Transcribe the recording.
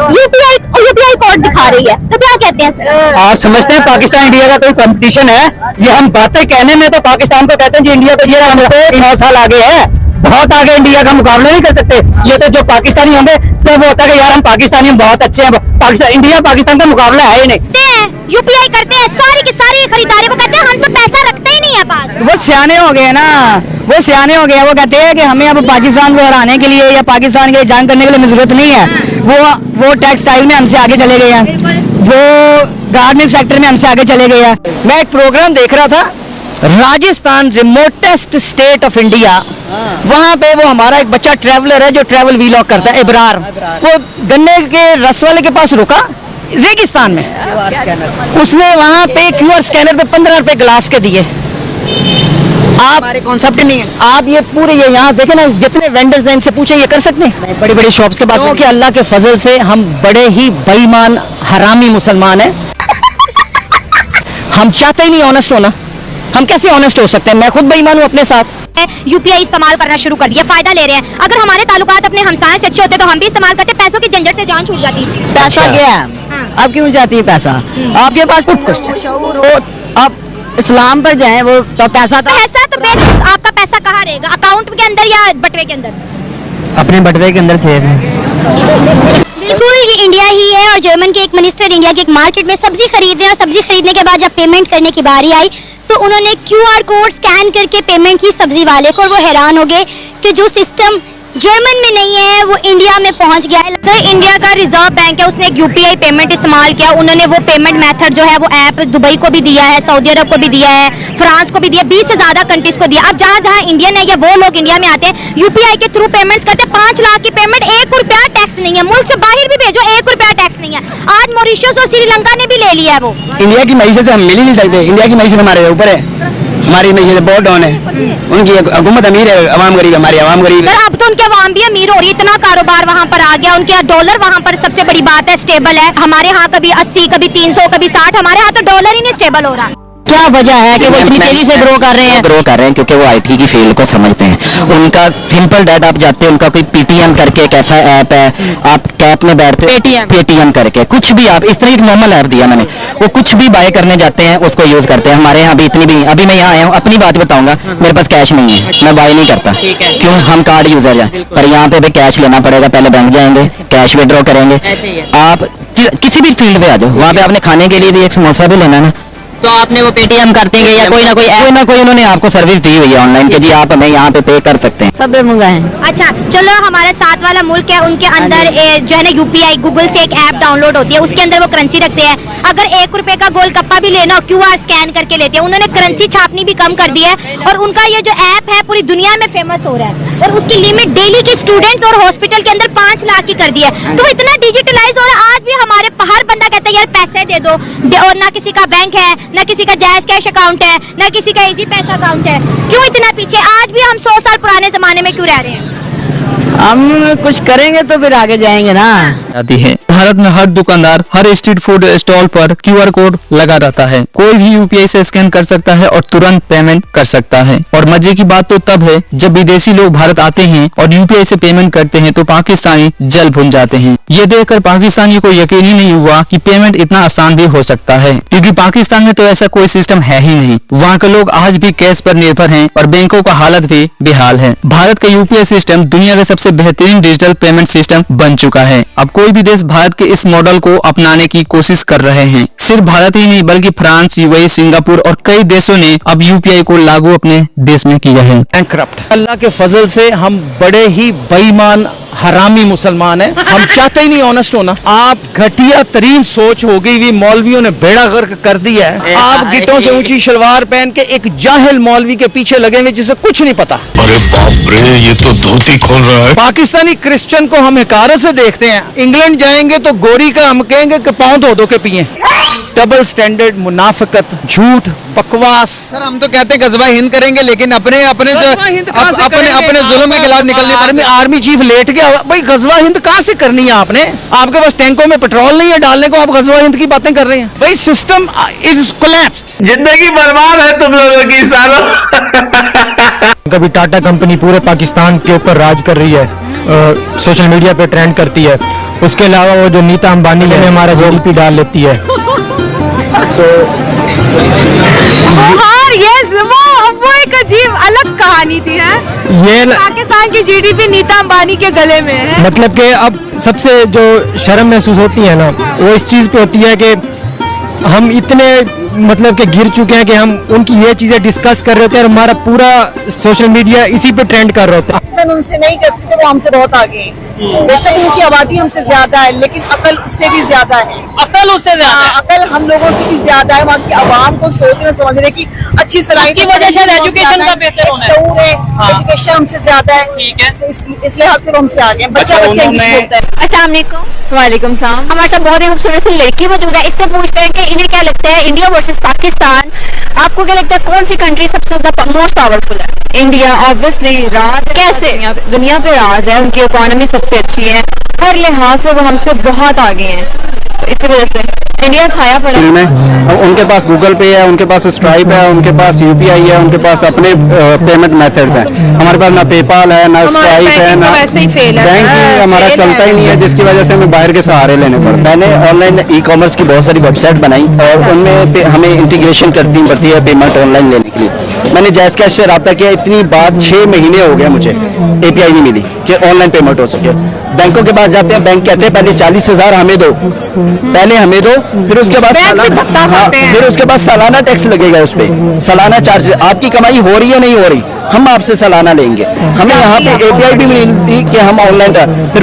UPI code दिखा रही है, तो क्या कहते हैं सर? आप समझते हैं पाकिस्तान इंडिया का कोई कंपटीशन है? ये हम बातें कहने में तो पाकिस्तान को कहते हैं कि इंडिया तो ये हमसे 9 साल आगे है, बहुत आगे, इंडिया का मुकाबला नहीं कर सकते। ये तो जो पाकिस्तानी होंगे सब होता है कि यार हम पाकिस्तानी बहुत अच्छे हैं, पाकिस्तान इंडिया पाकिस्तान का मुकाबला है ही नहीं। यूपीआई करते हैं, सारी की सारी खरीदारी वो कहते हैं हम तो पैसा रखते ही नहीं है पास। वो सियाने हो गए ना, वो सियाने हो गए, वो कहते हैं कि हमें अब पाकिस्तान को हराने के लिए या पाकिस्तान के जंग करने के लिए जरूरत नहीं है। वो टेक्सटाइल में हमसे आगे चले गए हैं, वो गारमेंट सेक्टर में हमसे आगे चले गए हैं। मैं एक प्रोग्राम देख रहा था, Rajasthan remotest state of India, वहाँ पे वो हमारा एक बच्चा ट्रैवलर है जो ट्रैवल वीलॉग करता है, इब्रार, वो गन्ने के रस वाले के पास रुका रेगिस्तान में, उसने वहाँ पे क्यूआर स्कैनर पे 15 रुपए ग्लास के दिए। आप हमारे कॉन्सेप्ट नहीं है, आप ये पूरे ये यहाँ देखे ना, जितने वेंडर्स हैं इनसे पूछे ये कर सकते हैं? बड़ी बड़ी शॉप्स के पास, क्योंकि अल्लाह के फजल से हम बड़े ही बेईमान हरामी मुसलमान हैं। हम चाहते ही नहीं ऑनेस्ट होना, हम कैसे ऑनेस्ट हो सकते हैं? मैं खुद बेईमान हूँ अपने साथ। यूपीआई इस्तेमाल करना शुरू कर दिया, फायदा ले रहे हैं। अगर हमारे ताल्लुकात अपने हमसायों से अच्छे होते तो हम भी इस्तेमाल करते, पैसों की झंझट से जान छूट जाती। पैसा क्या है? आप क्यों चाहती है पैसा? आपके पास तो कुछ आप इस्लाम पर जाएं, वो तो पैसा तो आपका पैसा कहाँ रहेगा, अकाउंट के अंदर या बटवे के अंदर? अपने बटवे के अंदर सेव है। बिल्कुल, ये इंडिया ही है और जर्मन के एक मिनिस्टर इंडिया के एक मार्केट में सब्जी खरीद रहे हैं। सब्जी खरीदने के बाद जब पेमेंट करने की बारी आई तो उन्होंने क्यूआर कोड स्कैन करके पेमेंट की सब्जी वाले को, और वो हैरान हो गए कि जो सिस्टम जर्मन में नहीं है वो इंडिया में पहुंच गया है। सर, इंडिया का रिजर्व बैंक है, उसने एक यूपीआई पेमेंट इस्तेमाल किया। उन्होंने वो पेमेंट मेथड जो है वो ऐप दुबई को भी दिया है, सऊदी अरब को भी दिया है, फ्रांस को भी दिया, 20 से ज्यादा कंट्रीज को दिया। अब जहाँ जहाँ इंडियन है या वो लोग इंडिया में आते हैं, यूपीआई के थ्रू पेमेंट्स करते हैं। 5 लाख की पेमेंट, 1 रुपया टैक्स नहीं है। मुल्क से बाहर भी भेजो, 1 रुपया टैक्स नहीं है। आज मॉरिशस और श्रीलंका ने भी ले लिया है वो। इंडिया की मईशत से हम मिल ही नहीं सकते, इंडिया की मईशत हमारे ऊपर है, हमारी मईशत बहुत डाउन है। उनकी हुकूमत अमीर है, अवाम गरीब, हमारी अवाम गरीब है। अब तो उनके अवाम भी अमीर हो रही है, इतना कारोबार वहाँ पर आ गया। उनके डॉलर वहाँ पर सबसे बड़ी बात है, स्टेबल है। हमारे यहाँ कभी 80, कभी 300, कभी 60, हमारे यहाँ तो डॉलर ही नहीं स्टेबल हो रहा। क्या वजह है कि वो इतनी तेजी से ग्रो कर रहे हैं? क्योंकि वो आईटी की फील्ड को समझते हैं। उनका सिंपल डैट, आप जाते हैं, उनका कोई पेटीएम करके एक ऐसा ऐप है, आप कैब में बैठते हैं, पेटीएम करके कुछ भी, आप इस तरह एक नॉर्मल ऐप दिया मैंने, वो कुछ भी बाय करने जाते हैं उसको यूज करते हैं। हमारे यहाँ भी इतनी भी, अभी मैं यहाँ आया हूँ, अपनी बात बताऊंगा, मेरे पास कैश नहीं है, मैं बाय नहीं करता, क्यों? हम कार्ड यूजर हैं, पर यहाँ पे भी कैश लेना पड़ेगा। पहले बैंक जाएंगे, कैश विड्रॉ करेंगे। आप किसी भी फील्ड पे आ जाओ, वहाँ पे आपने खाने के लिए भी एक समोसा भी लेना ना, तो आपने वो पेटीएम करते हैं या कोई ना कोई उन्होंने आपको सर्विस दी हुई है ऑनलाइन कि जी आप हमें यहाँ पे पे कर सकते हैं। सब मंगाए हैं। अच्छा, चलो, हमारा साथ वाला मुल्क है, उनके अंदर जो है ना यूपीआई, गूगल से एक ऐप डाउनलोड होती है, उसके अंदर वो करेंसी रखते हैं। अगर 1 रुपए का गोलगप्पा भी लेना, क्यूआर स्कैन करके लेते हैं। उन्होंने करेंसी छापनी भी कम कर दी है और उनका ये जो ऐप है पूरी दुनिया में फेमस हो रहा है, और उसकी लिमिट डेली की स्टूडेंट्स और हॉस्पिटल के अंदर 5 लाख की कर दी है। तो वो इतना डिजिटलाइज हो रहा है। आज भी हमारे हर बंदा कहता है यार पैसे दे दो, और ना किसी का बैंक है, ना किसी का जायज कैश अकाउंट है, ना किसी का इजी पैसा अकाउंट है। क्यों इतना पीछे? आज भी हम 100 साल पुराने जमाने में क्यों रह रहे हैं? हम कुछ करेंगे तो फिर आगे जाएंगे ना। आती है। भारत में हर दुकानदार, हर स्ट्रीट फूड स्टॉल पर क्यूआर कोड लगा रहता है। कोई भी यूपीआई से स्कैन कर सकता है और तुरंत पेमेंट कर सकता है। और मजे की बात तो तब है जब विदेशी लोग भारत आते हैं और यूपीआई से पेमेंट करते हैं तो पाकिस्तानी जल भुन जाते हैं। ये देखकर पाकिस्तानी को यकीन ही नहीं हुआ कि पेमेंट इतना आसान भी हो सकता है, क्योंकि पाकिस्तान में तो ऐसा कोई सिस्टम है ही नहीं। वहाँ के लोग आज भी कैश पर निर्भर हैं और बैंकों का हालत भी बेहाल है। भारत का यूपीआई सिस्टम दुनिया का सबसे बेहतरीन डिजिटल पेमेंट सिस्टम बन चुका है। अब कोई भी देश भारत के इस मॉडल को अपनाने की कोशिश कर रहे हैं। सिर्फ भारत ही नहीं बल्कि फ्रांस, यूएई, सिंगापुर और कई देशों ने अब यूपीआई को लागू अपने देश में किया है। अल्लाह के फजल से हम बड़े ही बेईमान हरामी मुसलमान हैं। हम चाहते ही नहीं ऑनेस्ट होना। आप घटिया तरीन सोच हो गई हुई, मौलवियों ने बेड़ा गर्क कर दिया है। आप गिट्टों से ऊंची शलवार पहन के एक जाहिल मौलवी के पीछे लगे हुए जिसे कुछ नहीं पता। अरे बाप रे, ये तो धोती खोल रहा है। पाकिस्तानी क्रिश्चियन को हम हिकारत से देखते हैं। इंग्लैंड जाएंगे तो गोरी का हम कहेंगे कि पाँव धो के पिए। डबल स्टैंडर्ड, मुनाफिकत, झूठ, बकवास। सर, हम तो कहते गजवा हिंद करेंगे, लेकिन अपने जुल्म के खिलाफ निकलने। आर्मी चीफ लेट गया भाई, गजवा हिंद कहाँ से करनी है आपने? आपके पास टैंकों में पेट्रोल नहीं है डालने को, आप गजवा हिंद की बातें कर रहे हैं। भाई सिस्टम इज कोलैप्स्ड। जिंदगी बर्बाद है तुम लोगों की सालों। कभी टाटा कंपनी पूरे पाकिस्तान के ऊपर राज कर रही है, सोशल मीडिया पे ट्रेंड करती है। उसके अलावा वो जो नीता अंबानी है हमारा जीडीपी डाल लेती है। और यस वो एक अजीब अलग कहानी थी है। ये पाकिस्तान की जीडीपी नीता अंबानी के गले में है। मतलब कि अब सबसे जो शर्म महसूस होती है ना, वो इस चीज़ पे होती है कि हम इतने मतलब कि गिर चुके हैं कि हम उनकी ये चीज़ें डिस्कस कर रहे होते हैं और हमारा पूरा सोशल मीडिया इसी पे ट्रेंड कर रहा होता है। हम उनसे नहीं कर सकते, वो हमसे बहुत आगे हैं। बेशक उनकी आबादी हमसे ज्यादा है, लेकिन अकल उससे भी ज्यादा है। अकल उससे ज्यादा है। अकल हम लोगों से भी ज्यादा है। वहाँ की आवाम को सोचने समझने की अच्छी सलाहियत उसकी वजह शायद एजुकेशन का बेहतर होना है। शऊर है, एजुकेशन हमसे ज्यादा है। ठीक है। तो इस लिहाज से वो हमसे आगे हैं। बच्चा इंग्लिश बोलता है। अस्सलाम वालेकुम। वालेकुम सलाम। हमारे साथ बहुत ही खूबसूरत सी लड़की मौजूद है। इससे पूछते हैं कि इन्हें क्या लगता है इंडिया वर्सेस पाकिस्तान, आपको क्या लगता है कौन सी कंट्री सबसे ज्यादा मोस्ट पावरफुल है? इंडिया ऑब्वियसली राज कैसे? दुनिया पे राज है, उनकी इकोनॉमी सबसे अच्छी है, हर लिहाज से वो हमसे बहुत आगे हैं, तो इसी वजह से इंडिया छाया पड़ा में उनके पास गूगल पे है, उनके पास स्ट्राइप है, उनके पास यूपीआई है, उनके पास अपने पेमेंट मेथड्स हैं। हमारे पास ना पेपाल है, ना स्ट्राइप है, ना वैसे ही फेल है। बैंकिंग हमारा चलता ही नहीं है, जिसकी वजह से हमें बाहर के सहारे लेने पड़ते हैं। मैंने ऑनलाइन ई कॉमर्स की बहुत सारी वेबसाइट बनाई और उनमें हमें इंटीग्रेशन करनी पड़ती है पेमेंट ऑनलाइन लेने के लिए। मैंने जैस कैश से रब्ता किया, इतनी बार 6 महीने हो गए मुझे एपीआई नहीं मिली कि ऑनलाइन पेमेंट हो सके। बैंकों के पास जाते हैं, बैंक कहते हैं पहले 40,000 हमें दो, पहले हमें दो, फिर उसके बाद फिर उसके बाद सालाना टैक्स लगेगा उस पे, सालाना चार्ज। आपकी कमाई हो रही है नहीं हो रही, हम आपसे सालाना लेंगे। हमें यहाँ पे एपीआई भी मिलती कि हम ऑनलाइन फिर